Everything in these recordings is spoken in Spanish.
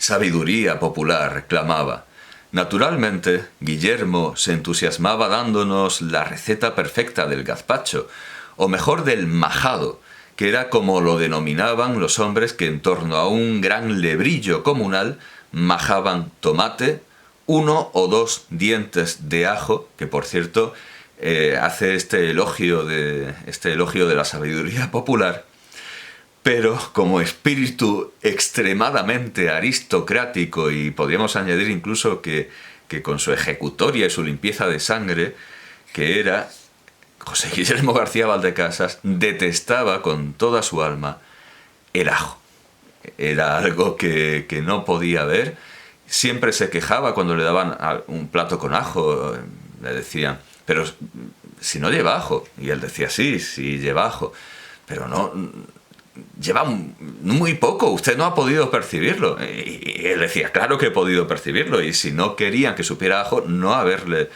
sabiduría popular, clamaba. Naturalmente, Guillermo se entusiasmaba dándonos la receta perfecta del gazpacho, o mejor del majado, que era como lo denominaban los hombres que en torno a un gran lebrillo comunal majaban tomate, 1 o 2 dientes de ajo, que por cierto hace este elogio de la sabiduría popular, pero como espíritu extremadamente aristocrático, y podríamos añadir incluso que con su ejecutoria y su limpieza de sangre, que era José Guillermo García Valdecasas, detestaba con toda su alma el ajo. Era algo que no podía ver. Siempre se quejaba cuando le daban un plato con ajo. Le decían, pero si no lleva ajo. Y él decía, sí, sí lleva ajo. Pero no, lleva muy poco, usted no ha podido percibirlo. Y él decía, claro que he podido percibirlo. Y si no querían que supiera ajo, no haberle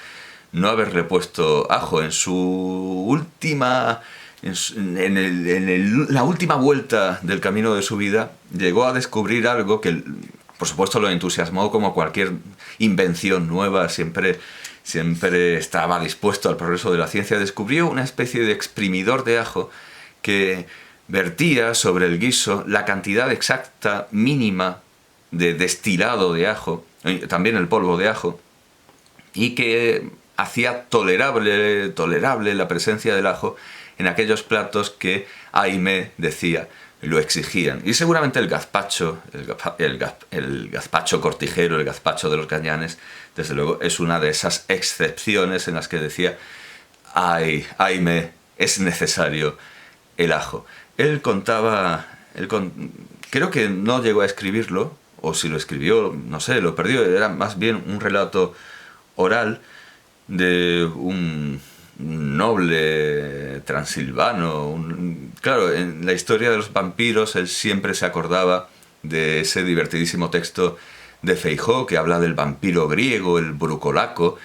puesto ajo. En su última... la última vuelta del camino de su vida, llegó a descubrir algo que, por supuesto, lo entusiasmó como cualquier invención nueva. Siempre estaba dispuesto al progreso de la ciencia. Descubrió una especie de exprimidor de ajo que vertía sobre el guiso la cantidad exacta mínima de destilado de ajo, también el polvo de ajo, y que hacía tolerable la presencia del ajo en aquellos platos que Aimé decía lo exigían. Y seguramente el gazpacho, el gazpacho cortijero, el gazpacho de los Gañanes, desde luego es una de esas excepciones en las que decía, ay, Aimé, es necesario el ajo. Él contaba, creo que no llegó a escribirlo, o si lo escribió, no sé, lo perdió. Era más bien un relato oral de un noble transilvano. Claro, en la historia de los vampiros él siempre se acordaba de ese divertidísimo texto de Feijoo que habla del vampiro griego, el brucolaco.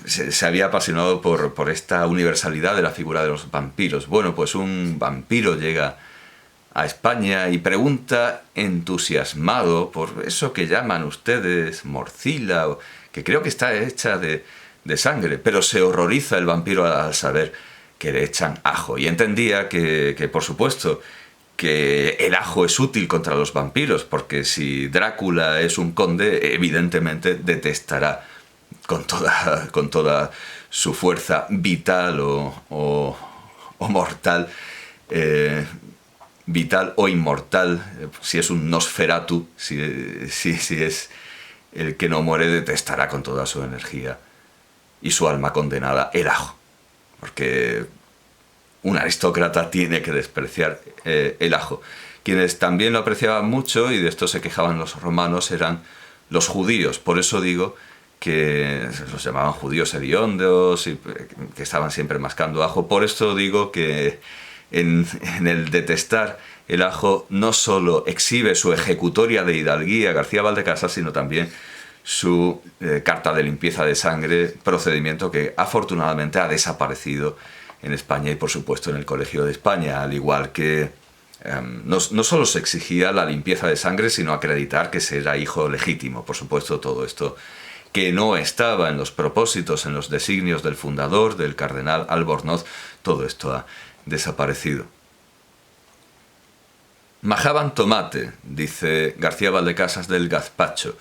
Se había apasionado por esta universalidad de la figura de los vampiros. Bueno, pues un vampiro llega a España y pregunta entusiasmado por eso que llaman ustedes morcilla, que creo que está hecha de sangre, pero se horroriza el vampiro al saber que le echan ajo, y entendía que por supuesto, que el ajo es útil contra los vampiros, porque si Drácula es un conde, evidentemente detestará con toda su fuerza vital o mortal, vital o inmortal, si es un Nosferatu, si es el que no muere, detestará con toda su energía y su alma condenada el ajo, porque un aristócrata tiene que despreciar el ajo. Quienes también lo apreciaban mucho, y de esto se quejaban los romanos, eran los judíos. Por eso digo que los llamaban judíos hediondos y que estaban siempre mascando ajo. Por esto digo que en el detestar el ajo no solo exhibe su ejecutoria de hidalguía García Valdecasas, sino también su carta de limpieza de sangre, procedimiento que afortunadamente ha desaparecido en España y por supuesto en el Colegio de España, al igual que no solo se exigía la limpieza de sangre, sino acreditar que se era hijo legítimo. Por supuesto, todo esto que no estaba en los propósitos, en los designios del fundador, del cardenal Albornoz, todo esto ha desaparecido. Majaban tomate, dice García Valdecasas del gazpacho,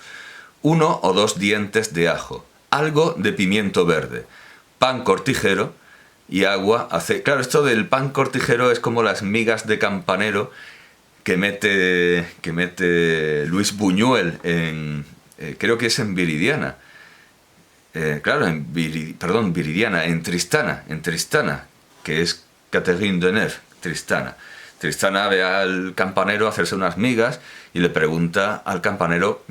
1 o 2 dientes de ajo, algo de pimiento verde, pan cortijero y agua. Claro, esto del pan cortijero es como las migas de campanero que mete Luis Buñuel creo que es en Viridiana. Viridiana, en Tristana, que es Catherine Deneuve, Tristana. Tristana ve al campanero hacerse unas migas y le pregunta al campanero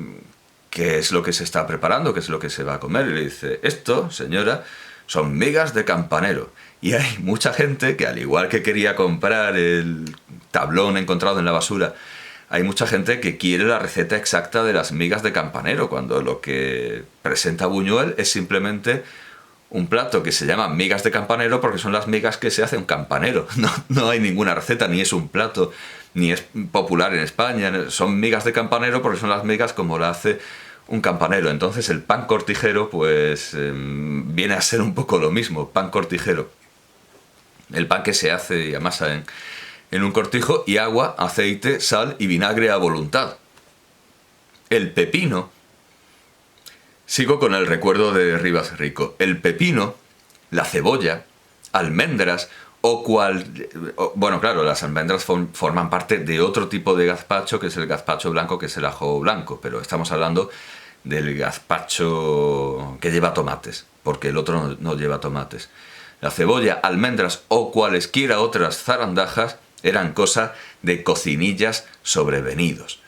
qué es lo que se está preparando, qué es lo que se va a comer. Y le dice, esto, señora, son migas de campanero. Y hay mucha gente que, al igual que quería comprar el tablón encontrado en la basura, hay mucha gente que quiere la receta exacta de las migas de campanero, cuando lo que presenta Buñuel es simplemente un plato que se llama migas de campanero porque son las migas que se hace un campanero. No hay ninguna receta, ni es un plato ni es popular en España. Son migas de campanero porque son las migas como la hace un campanero. Entonces el pan cortijero pues viene a ser un poco lo mismo, pan cortijero. El pan que se hace y amasa en un cortijo, y agua, aceite, sal y vinagre a voluntad. El pepino, sigo con el recuerdo de Rivas Rico, el pepino, la cebolla, almendras bueno, claro, las almendras forman parte de otro tipo de gazpacho, que es el gazpacho blanco, que es el ajo blanco, pero estamos hablando del gazpacho que lleva tomates, porque el otro no lleva tomates. La cebolla, almendras o cualesquiera otras zarandajas eran cosa de cocinillas sobrevenidos.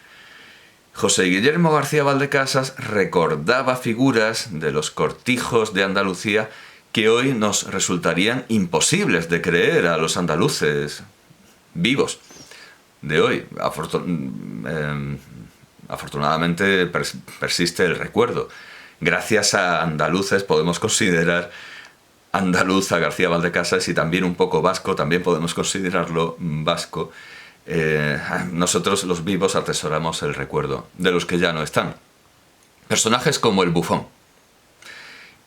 José Guillermo García Valdecasas recordaba figuras de los cortijos de Andalucía que hoy nos resultarían imposibles de creer a los andaluces vivos de hoy. Afortunadamente persiste el recuerdo. Gracias a andaluces podemos considerar andaluz a García Valdecasas, y también un poco vasco, también podemos considerarlo vasco. Nosotros los vivos atesoramos el recuerdo de los que ya no están. Personajes como el Bufón.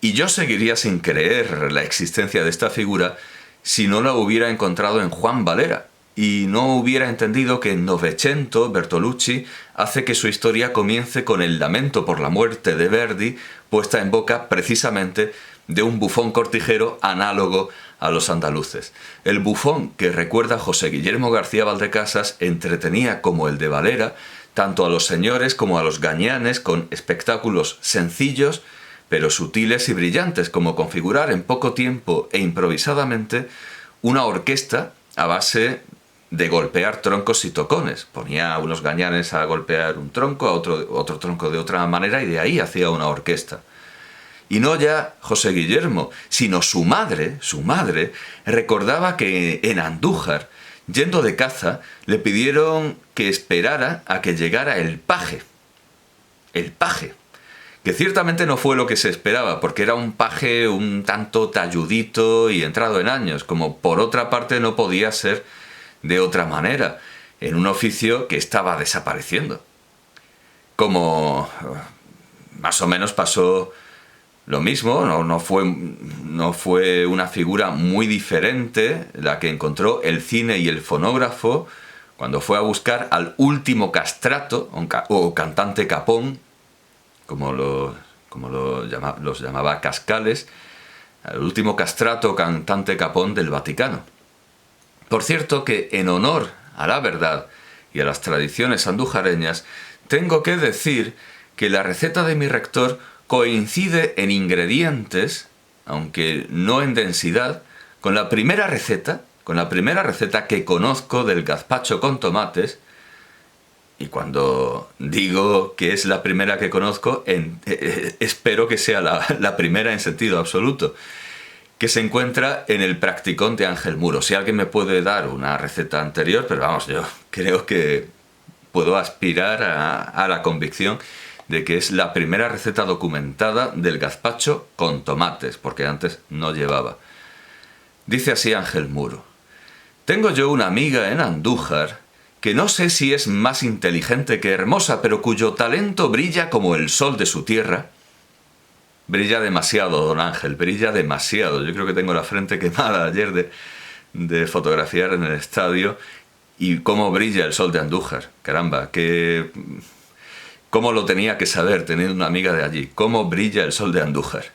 Y yo seguiría sin creer la existencia de esta figura si no la hubiera encontrado en Juan Valera y no hubiera entendido que en Novecento Bertolucci hace que su historia comience con el lamento por la muerte de Verdi, puesta en boca precisamente de un bufón cortijero análogo a los andaluces. El bufón que recuerda José Guillermo García Valdecasas entretenía como el de Valera tanto a los señores como a los gañanes con espectáculos sencillos pero sutiles y brillantes, como configurar en poco tiempo e improvisadamente una orquesta a base de golpear troncos y tocones. Ponía a unos gañanes a golpear un tronco, a otro tronco de otra manera, y de ahí hacía una orquesta. Y no ya José Guillermo, sino su madre recordaba que en Andújar, yendo de caza, le pidieron que esperara a que llegara el paje. El paje. Que ciertamente no fue lo que se esperaba, porque era un paje un tanto talludito y entrado en años, como por otra parte no podía ser de otra manera, en un oficio que estaba desapareciendo. Como más o menos pasó lo mismo, no fue una figura muy diferente la que encontró el cine y el fonógrafo cuando fue a buscar al último castrato o cantante capón, como los llamaba Cascales, al último castrato cantante capón del Vaticano. Por cierto que, en honor a la verdad y a las tradiciones andujareñas, tengo que decir que la receta de mi rector coincide en ingredientes, aunque no en densidad, con la primera receta que conozco del gazpacho con tomates. Y cuando digo que es la primera que conozco, espero que sea la primera en sentido absoluto, que se encuentra en el Practicón de Ángel Muro. Si alguien me puede dar una receta anterior, pero vamos, yo creo que puedo aspirar a la convicción de que es la primera receta documentada del gazpacho con tomates, porque antes no llevaba. Dice así Ángel Muro: tengo yo una amiga en Andújar que no sé si es más inteligente que hermosa, pero cuyo talento brilla como el sol de su tierra. Brilla demasiado, don Ángel, brilla demasiado. Yo creo que tengo la frente quemada ayer de fotografiar en el estadio. Y cómo brilla el sol de Andújar. Caramba, cómo lo tenía que saber teniendo una amiga de allí. Cómo brilla el sol de Andújar.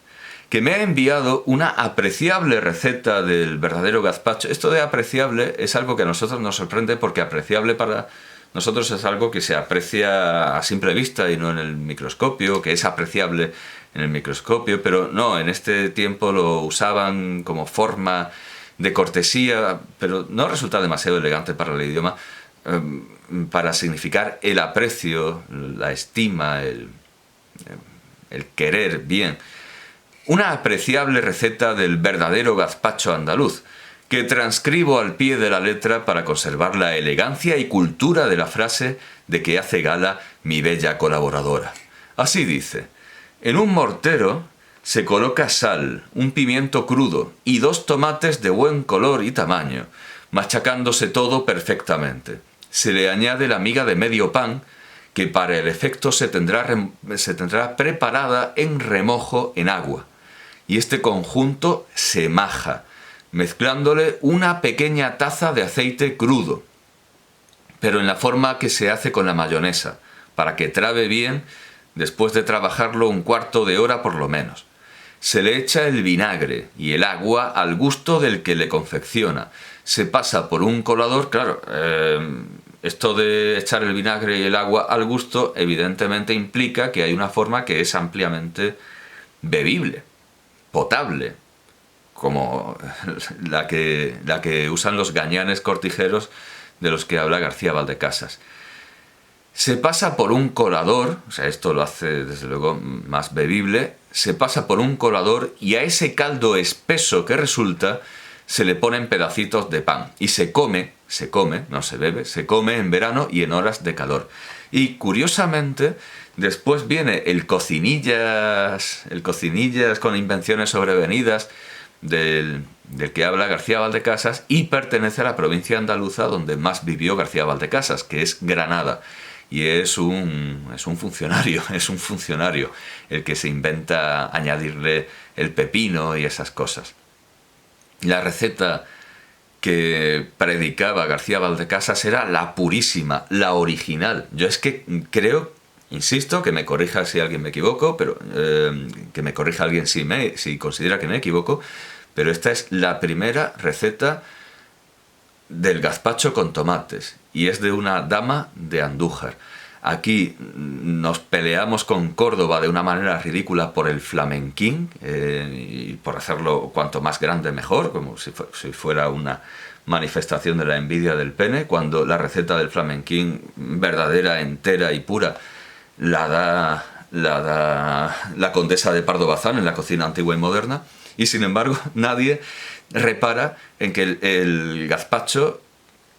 Que me ha enviado una apreciable receta del verdadero gazpacho. Esto de apreciable es algo que a nosotros nos sorprende, porque apreciable para nosotros es algo que se aprecia a simple vista y no en el microscopio, que es apreciable en el microscopio, pero no, en este tiempo lo usaban como forma de cortesía, pero no resulta demasiado elegante para el idioma, para significar el aprecio, la estima, el querer bien. Una apreciable receta del verdadero gazpacho andaluz, que transcribo al pie de la letra para conservar la elegancia y cultura de la frase de que hace gala mi bella colaboradora. Así dice: en un mortero se coloca sal, un pimiento crudo y 2 tomates de buen color y tamaño, machacándose todo perfectamente. se le añade la miga de medio pan, que para el efecto se tendrá preparada en remojo en agua. Y este conjunto se maja, mezclándole una pequeña taza de aceite crudo, pero en la forma que se hace con la mayonesa, para que trabe bien después de trabajarlo un cuarto de hora por lo menos. Se le echa el vinagre y el agua al gusto del que le confecciona. Se pasa por un colador, claro, esto de echar el vinagre y el agua al gusto evidentemente implica que hay una forma que es ampliamente bebible, potable, como la que usan los gañanes cortijeros de los que habla García Valdecasas. Se pasa por un colador, o sea, esto lo hace desde luego más bebible, se pasa por un colador y a ese caldo espeso que resulta se le ponen pedacitos de pan y se come, no se bebe, se come en verano y en horas de calor. Y curiosamente, después viene el cocinillas con invenciones sobrevenidas del que habla García Valdecasas y pertenece a la provincia andaluza donde más vivió García Valdecasas, que es Granada. Y es un funcionario el que se inventa añadirle el pepino y esas cosas. La receta que predicaba García Valdecasas era la purísima, la original. Yo es que creo, insisto, que me corrija si alguien me equivoco, pero que me corrija alguien si considera que me equivoco, pero esta es la primera receta del gazpacho con tomates y es de una dama de Andújar. Aquí nos peleamos con Córdoba de una manera ridícula por el flamenquín y por hacerlo cuanto más grande mejor, como si fuera una manifestación de la envidia del pene, cuando la receta del flamenquín verdadera, entera y pura la da la condesa de Pardo Bazán en la cocina antigua y moderna, y sin embargo nadie repara en que el gazpacho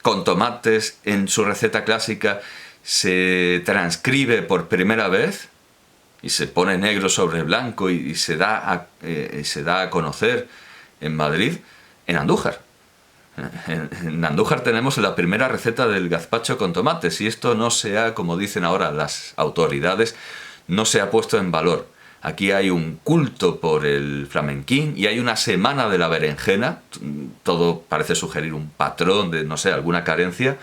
con tomates en su receta clásica se transcribe por primera vez y se pone negro sobre blanco y se da a conocer en Madrid, en Andújar. En Andújar tenemos la primera receta del gazpacho con tomates y esto no se ha, como dicen ahora las autoridades, no se ha puesto en valor. Aquí hay un culto por el flamenquín y hay una semana de la berenjena. Todo parece sugerir un patrón de, no sé, alguna carencia,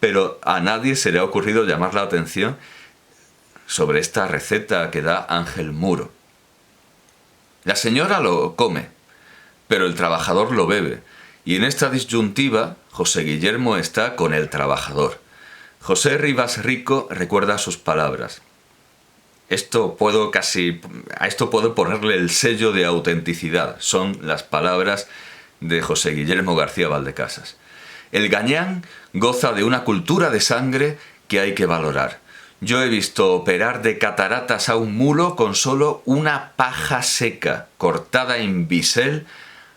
pero a nadie se le ha ocurrido llamar la atención sobre esta receta que da Ángel Muro. La señora lo come, pero el trabajador lo bebe. Y en esta disyuntiva, José Guillermo está con el trabajador. José Rivas Rico recuerda sus palabras. A esto puedo ponerle el sello de autenticidad. Son las palabras de José Guillermo García Valdecasas. El gañán goza de una cultura de sangre que hay que valorar. Yo he visto operar de cataratas a un mulo con solo una paja seca, cortada en bisel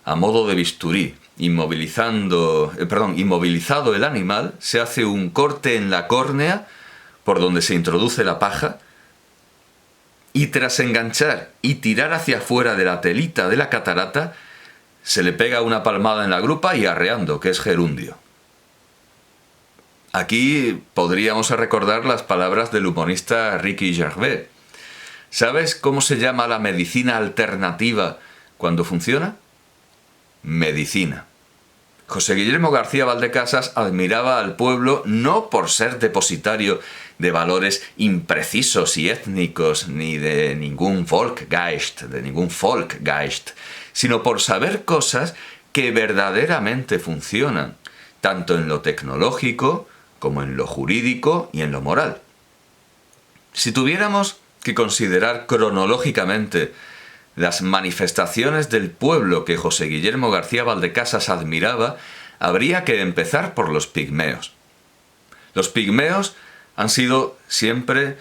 a modo de bisturí. Inmovilizado el animal, se hace un corte en la córnea por donde se introduce la paja y tras enganchar y tirar hacia afuera de la telita de la catarata, se le pega una palmada en la grupa y arreando, que es gerundio. Aquí podríamos recordar las palabras del humorista Ricky Gervais. ¿Sabes cómo se llama la medicina alternativa cuando funciona? Medicina. José Guillermo García Valdecasas admiraba al pueblo no por ser depositario de valores imprecisos y étnicos ni de ningún Volksgeist, sino por saber cosas que verdaderamente funcionan, tanto en lo tecnológico como en lo jurídico y en lo moral. Si tuviéramos que considerar cronológicamente las manifestaciones del pueblo que José Guillermo García Valdecasas admiraba, habría que empezar por los pigmeos. Los pigmeos han sido siempre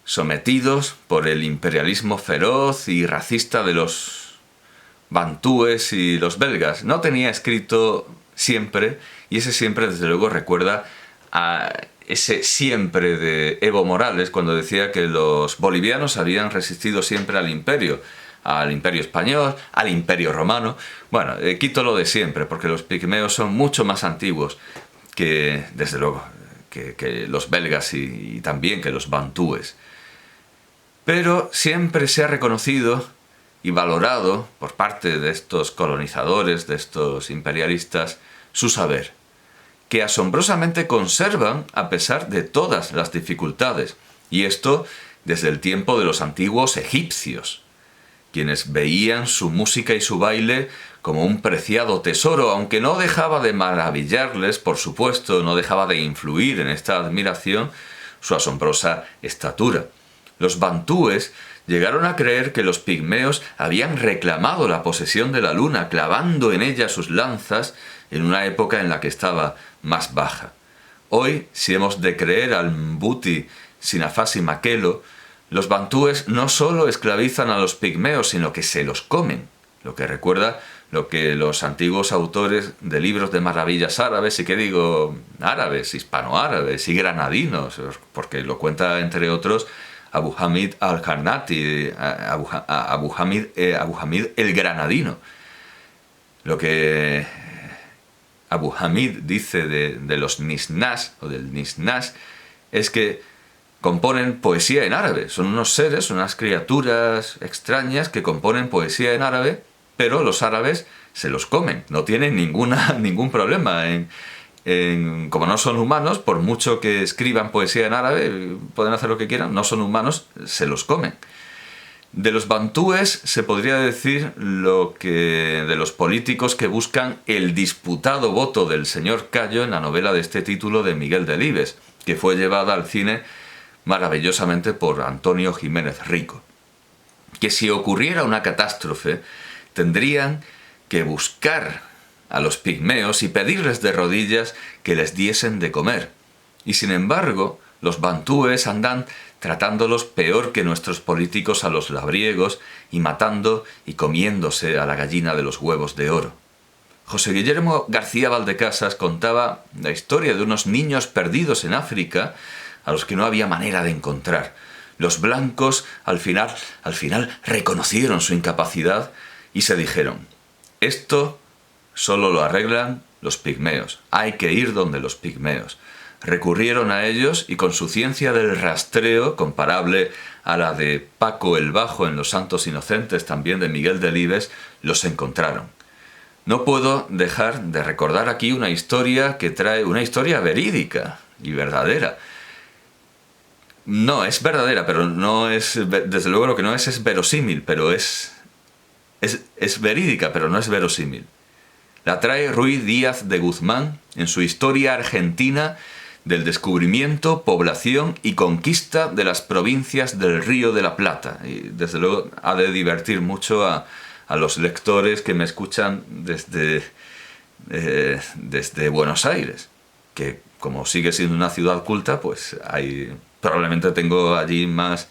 sometidos por el imperialismo feroz y racista de los bantúes y los belgas. No tenía escrito siempre, y ese siempre desde luego recuerda a ese siempre de Evo Morales cuando decía que los bolivianos habían resistido siempre al imperio español, al imperio romano. Bueno, quito lo de siempre, porque los pigmeos son mucho más antiguos que, desde luego, que los belgas y también que los bantúes. Pero siempre se ha reconocido y valorado por parte de estos colonizadores, de estos imperialistas, su saber, que asombrosamente conservan a pesar de todas las dificultades, y esto desde el tiempo de los antiguos egipcios, quienes veían su música y su baile como un preciado tesoro, aunque no dejaba de maravillarles, por supuesto, no dejaba de influir en esta admiración su asombrosa estatura. Los bantúes llegaron a creer que los pigmeos habían reclamado la posesión de la luna, clavando en ella sus lanzas en una época en la que estaba más baja. Hoy, si hemos de creer al Mbuti Sinafasi Makelo, los bantúes no solo esclavizan a los pigmeos, sino que se los comen, lo que recuerda lo que los antiguos autores de libros de maravillas árabes, y que digo árabes, hispanoárabes y granadinos, porque lo cuenta entre otros Abu Hamid al-Karnati, Abu Hamid el Granadino. Lo que Abu Hamid dice de los Nisnas, o del Nisnas, es que componen poesía en árabe. Son unos seres, unas criaturas extrañas que componen poesía en árabe, pero los árabes se los comen. No tienen ningún problema como no son humanos, por mucho que escriban poesía en árabe, pueden hacer lo que quieran, no son humanos, se los comen. De los bantúes se podría decir lo que de los políticos que buscan el disputado voto del señor Cayo en la novela de este título de Miguel Delibes, que fue llevada al cine maravillosamente por Antonio Jiménez Rico. Que si ocurriera una catástrofe, tendrían que buscar a los pigmeos y pedirles de rodillas que les diesen de comer. Y sin embargo, los bantúes andan tratándolos peor que nuestros políticos a los labriegos y matando y comiéndose a la gallina de los huevos de oro. José Guillermo García Valdecasas contaba la historia de unos niños perdidos en África a los que no había manera de encontrar. Los blancos al final reconocieron su incapacidad y se dijeron: esto solo lo arreglan los pigmeos, hay que ir donde los pigmeos. Recurrieron a ellos y con su ciencia del rastreo, comparable a la de Paco el Bajo en Los Santos Inocentes, también de Miguel Delibes, los encontraron. No puedo dejar de recordar aquí una historia que trae una historia verídica y verdadera. No, es verdadera, pero no es, desde luego lo que no es verosímil, pero es verídica, pero no es verosímil. La trae Ruiz Díaz de Guzmán en su Historia Argentina del descubrimiento, población y conquista de las provincias del Río de la Plata. Y desde luego ha de divertir mucho a los lectores que me escuchan desde Buenos Aires, que como sigue siendo una ciudad culta, pues probablemente tengo allí más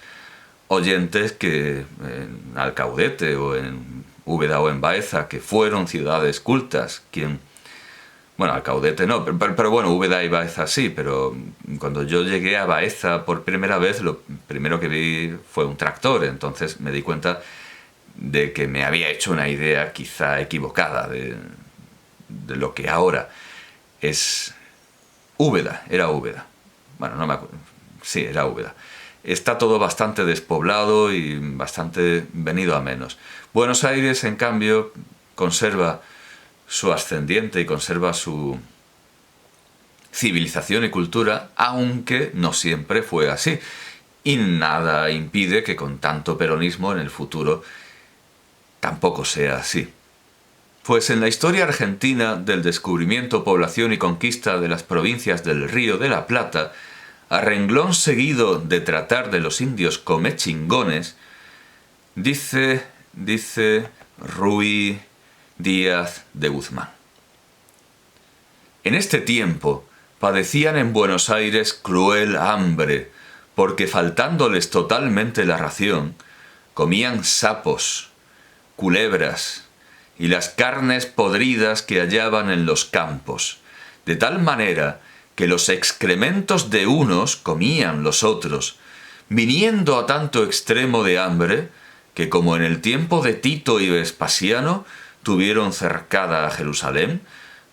oyentes que en Alcaudete o en Úbeda o en Baeza, que fueron ciudades cultas. Bueno, Alcaudete no, pero bueno, Úbeda y Baeza sí, pero cuando yo llegué a Baeza por primera vez, lo primero que vi fue un tractor, entonces me di cuenta de que me había hecho una idea quizá equivocada de lo que ahora es Úbeda, era Úbeda. Bueno, no me acuerdo, sí, era Úbeda. Está todo bastante despoblado y bastante venido a menos. Buenos Aires, en cambio, conserva su ascendiente y conserva su civilización y cultura, aunque no siempre fue así. Y nada impide que con tanto peronismo en el futuro tampoco sea así. Pues en la historia argentina del descubrimiento, población y conquista de las provincias del Río de la Plata, a renglón seguido de tratar de los indios comechingones, dice Ruiz Díaz de Guzmán: en este tiempo padecían en Buenos Aires cruel hambre, porque faltándoles totalmente la ración, comían sapos, culebras y las carnes podridas que hallaban en los campos, de tal manera que los excrementos de unos comían los otros, viniendo a tanto extremo de hambre, que como en el tiempo de Tito y Vespasiano tuvieron cercada a Jerusalén,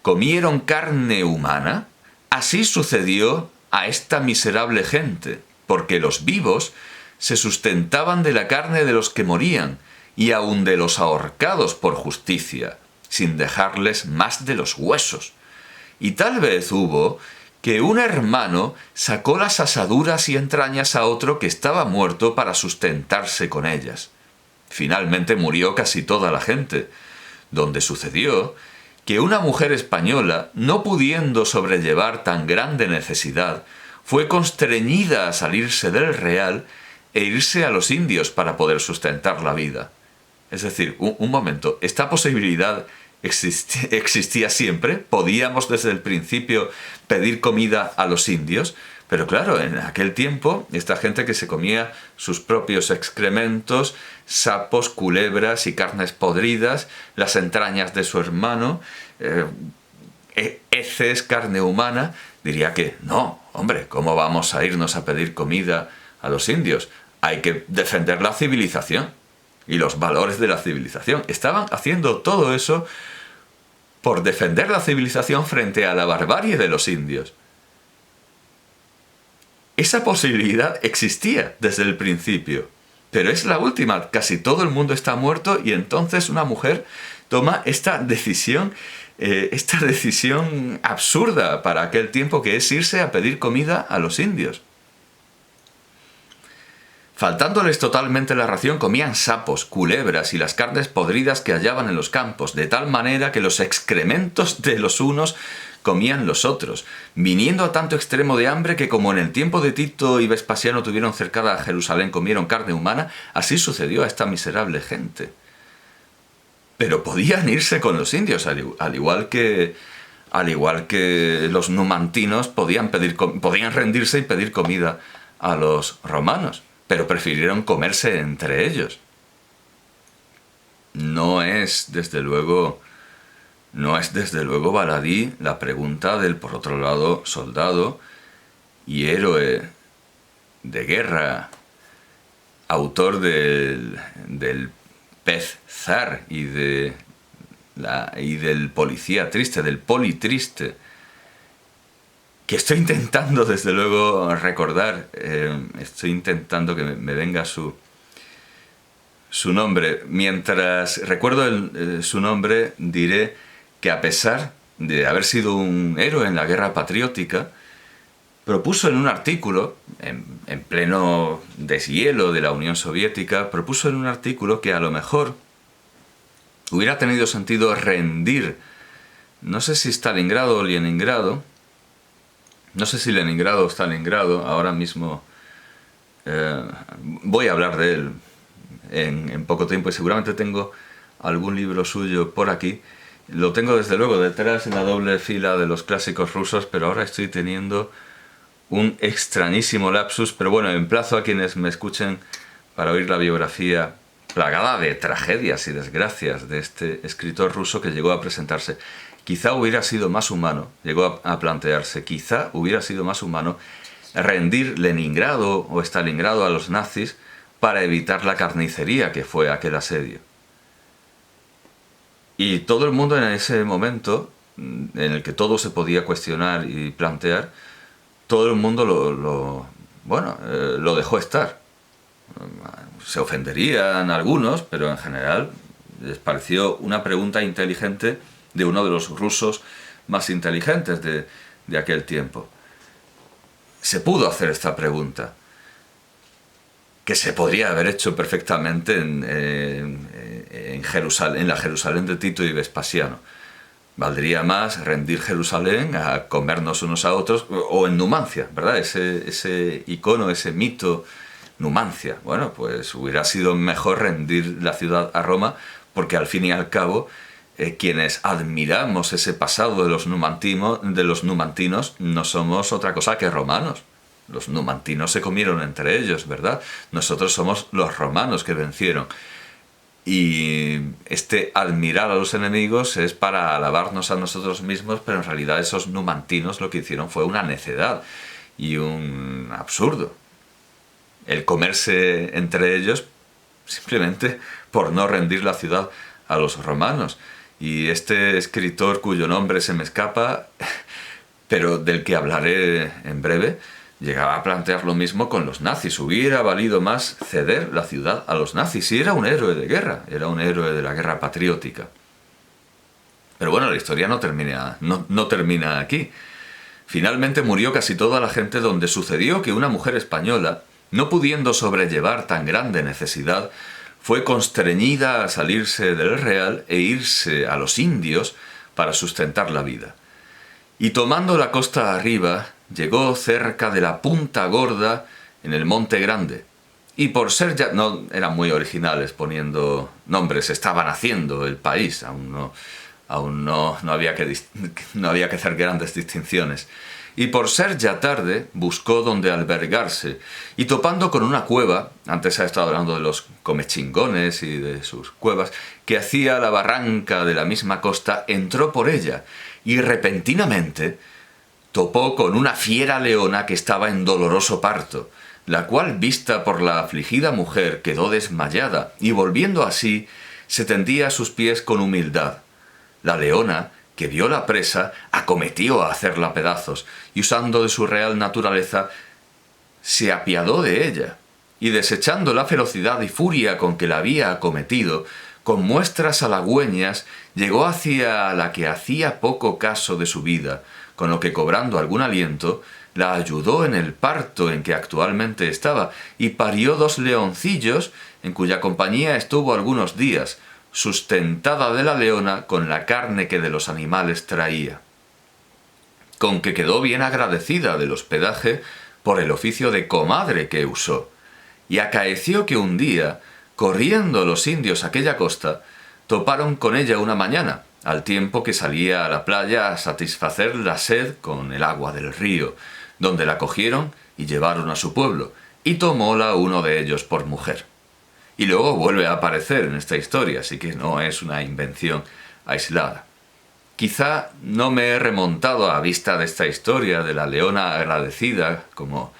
comieron carne humana, así sucedió a esta miserable gente, porque los vivos se sustentaban de la carne de los que morían, y aun de los ahorcados por justicia, sin dejarles más de los huesos. Y tal vez hubo que un hermano sacó las asaduras y entrañas a otro que estaba muerto para sustentarse con ellas. Finalmente murió casi toda la gente, donde sucedió que una mujer española, no pudiendo sobrellevar tan grande necesidad, fue constreñida a salirse del real e irse a los indios para poder sustentar la vida. Es decir, un momento, ¿esta posibilidad existía siempre? ¿Podíamos desde el principio pedir comida a los indios? Pero claro, en aquel tiempo, esta gente que se comía sus propios excrementos, sapos, culebras y carnes podridas, las entrañas de su hermano, heces, carne humana, diría que no, hombre, ¿cómo vamos a irnos a pedir comida a los indios? Hay que defender la civilización y los valores de la civilización. Estaban haciendo todo eso por defender la civilización frente a la barbarie de los indios. Esa posibilidad existía desde el principio, pero es la última. Casi todo el mundo está muerto y entonces una mujer toma esta decisión absurda para aquel tiempo, que es irse a pedir comida a los indios. Faltándoles totalmente la ración, comían sapos, culebras y las carnes podridas que hallaban en los campos, de tal manera que los excrementos de los unos comían los otros, viniendo a tanto extremo de hambre que, como en el tiempo de Tito y Vespasiano tuvieron cercada a Jerusalén, comieron carne humana, así sucedió a esta miserable gente. Pero podían irse con los indios, al igual que los numantinos podían rendirse y pedir comida a los romanos, pero prefirieron comerse entre ellos. No es desde luego baladí la pregunta del, por otro lado, soldado y héroe de guerra, autor del pez zar y del policía triste, del poli triste, que estoy intentando desde luego recordar, estoy intentando que me venga su nombre. Mientras recuerdo su nombre, diré que, a pesar de haber sido un héroe en la guerra patriótica, propuso en un artículo, en pleno deshielo de la Unión Soviética, propuso en un artículo que a lo mejor hubiera tenido sentido rendir, no sé si Stalingrado o Leningrado, no sé si Leningrado o Stalingrado, ahora mismo voy a hablar de él en poco tiempo, y seguramente tengo algún libro suyo por aquí. Lo tengo desde luego detrás en la doble fila de los clásicos rusos, pero ahora estoy teniendo un extrañísimo lapsus. Pero bueno, emplazo a quienes me escuchen para oír la biografía plagada de tragedias y desgracias de este escritor ruso que llegó a presentarse. Quizá hubiera sido más humano, llegó a plantearse, quizá hubiera sido más humano rendir Leningrado o Stalingrado a los nazis para evitar la carnicería que fue aquel asedio. Y todo el mundo, en ese momento en el que todo se podía cuestionar y plantear, todo el mundo lo dejó estar. Se ofenderían algunos, pero en general les pareció una pregunta inteligente de uno de los rusos más inteligentes de aquel tiempo. Se pudo hacer esta pregunta, que se podría haber hecho perfectamente en Jerusalén, en la Jerusalén de Tito y Vespasiano. Valdría más rendir Jerusalén a comernos unos a otros, o en Numancia, ¿verdad? Ese icono, ese mito, Numancia. Bueno, pues hubiera sido mejor rendir la ciudad a Roma, porque al fin y al cabo, quienes admiramos ese pasado de los numantinos no somos otra cosa que romanos. Los numantinos se comieron entre ellos, ¿verdad? Nosotros somos los romanos que vencieron. Y este admirar a los enemigos es para alabarnos a nosotros mismos, pero en realidad esos numantinos lo que hicieron fue una necedad y un absurdo. El comerse entre ellos simplemente por no rendir la ciudad a los romanos. Y este escritor, cuyo nombre se me escapa, pero del que hablaré en breve, llegaba a plantear lo mismo con los nazis. Hubiera valido más ceder la ciudad a los nazis. Y era un héroe de guerra, era un héroe de la guerra patriótica. Pero bueno, la historia no termina aquí. Finalmente murió casi toda la gente, donde sucedió que una mujer española, no pudiendo sobrellevar tan grande necesidad, fue constreñida a salirse del Real e irse a los indios para sustentar la vida. Y tomando la costa arriba, llegó cerca de la Punta Gorda en el Monte Grande. Y por ser ya... no eran muy originales poniendo nombres, estaban haciendo el país, no había que hacer grandes distinciones. Y por ser ya tarde, buscó donde albergarse, y topando con una cueva, antes ha estado hablando de los comechingones y de sus cuevas, que hacía la barranca de la misma costa, entró por ella, y repentinamente topó con una fiera leona que estaba en doloroso parto, la cual, vista por la afligida mujer, quedó desmayada, y volviendo así, se tendía a sus pies con humildad. La leona, que vio la presa, acometió a hacerla pedazos, y usando de su real naturaleza, se apiadó de ella, y desechando la ferocidad y furia con que la había acometido, con muestras halagüeñas, llegó hacia la que hacía poco caso de su vida, con lo que, cobrando algún aliento, la ayudó en el parto en que actualmente estaba, y parió 2 leoncillos, en cuya compañía estuvo algunos días, sustentada de la leona con la carne que de los animales traía, con que quedó bien agradecida del hospedaje por el oficio de comadre que usó. Y acaeció que un día, corriendo los indios a aquella costa, toparon con ella una mañana, al tiempo que salía a la playa a satisfacer la sed con el agua del río, donde la cogieron y llevaron a su pueblo, y tomóla uno de ellos por mujer. Y luego vuelve a aparecer en esta historia, así que no es una invención aislada. Quizá no me he remontado a vista de esta historia de la leona agradecida, como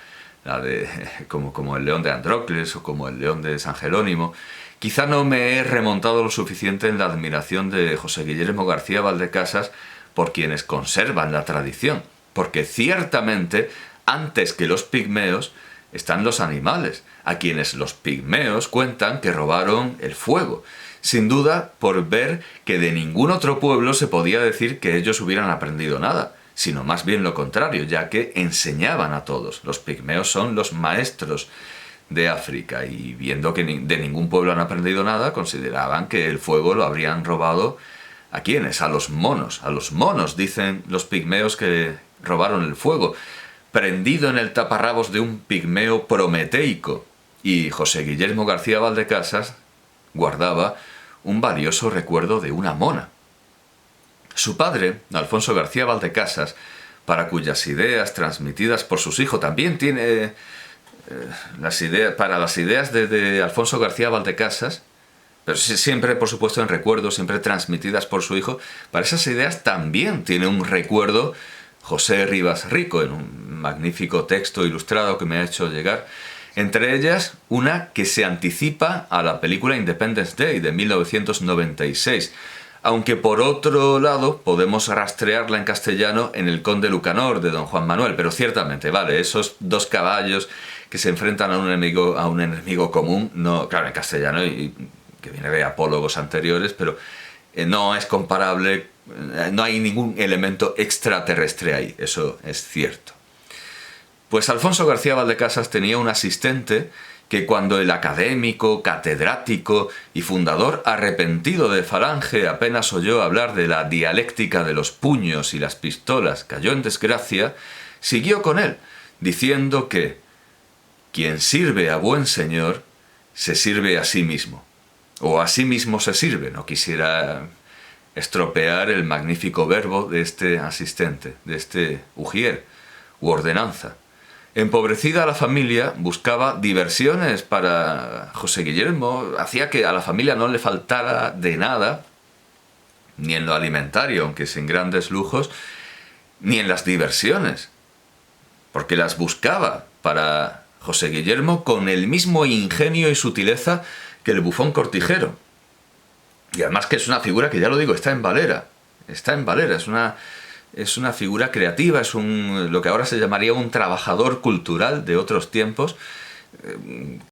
el león de Andrócles o como el león de San Jerónimo. Quizá no me he remontado lo suficiente en la admiración de José Guillermo García Valdecasas por quienes conservan la tradición, porque ciertamente, antes que los pigmeos, están los animales, a quienes los pigmeos cuentan que robaron el fuego, sin duda por ver que de ningún otro pueblo se podía decir que ellos hubieran aprendido nada, sino más bien lo contrario, ya que enseñaban a todos. Los pigmeos son los maestros de África, y viendo que de ningún pueblo han aprendido nada, consideraban que el fuego lo habrían robado ¿a quiénes? A los monos. A los monos, dicen los pigmeos, que robaron el fuego, prendido en el taparrabos de un pigmeo prometeico, y José Guillermo García Valdecasas guardaba un valioso recuerdo de una mona. Su padre, Alfonso García Valdecasas, para cuyas ideas transmitidas por sus hijos también tiene para las ideas de Alfonso García Valdecasas, pero siempre, por supuesto, en recuerdo, siempre transmitidas por su hijo, para esas ideas también tiene un recuerdo José Rivas Rico, en un magnífico texto ilustrado que me ha hecho llegar, entre ellas una que se anticipa a la película Independence Day de 1996, aunque por otro lado podemos rastrearla en castellano en El Conde Lucanor de don Juan Manuel, pero ciertamente, vale, esos 2 caballos que se enfrentan a un enemigo común, no, claro, en castellano, y que viene de apólogos anteriores, pero no es comparable, no hay ningún elemento extraterrestre ahí, eso es cierto. Pues Alfonso García Valdecasas tenía un asistente que, cuando el académico, catedrático y fundador arrepentido de Falange apenas oyó hablar de la dialéctica de los puños y las pistolas, cayó en desgracia, siguió con él, diciendo que quien sirve a buen señor se sirve a sí mismo, o a sí mismo se sirve. No quisiera estropear el magnífico verbo de este asistente, de este ujier u ordenanza. Empobrecida la familia, buscaba diversiones para José Guillermo, hacía que a la familia no le faltara de nada, ni en lo alimentario, aunque sin grandes lujos, ni en las diversiones, porque las buscaba para José Guillermo con el mismo ingenio y sutileza que el bufón cortijero. Y además que es una figura que, ya lo digo, está en Valera, es una es una figura creativa, es lo que ahora se llamaría un trabajador cultural de otros tiempos,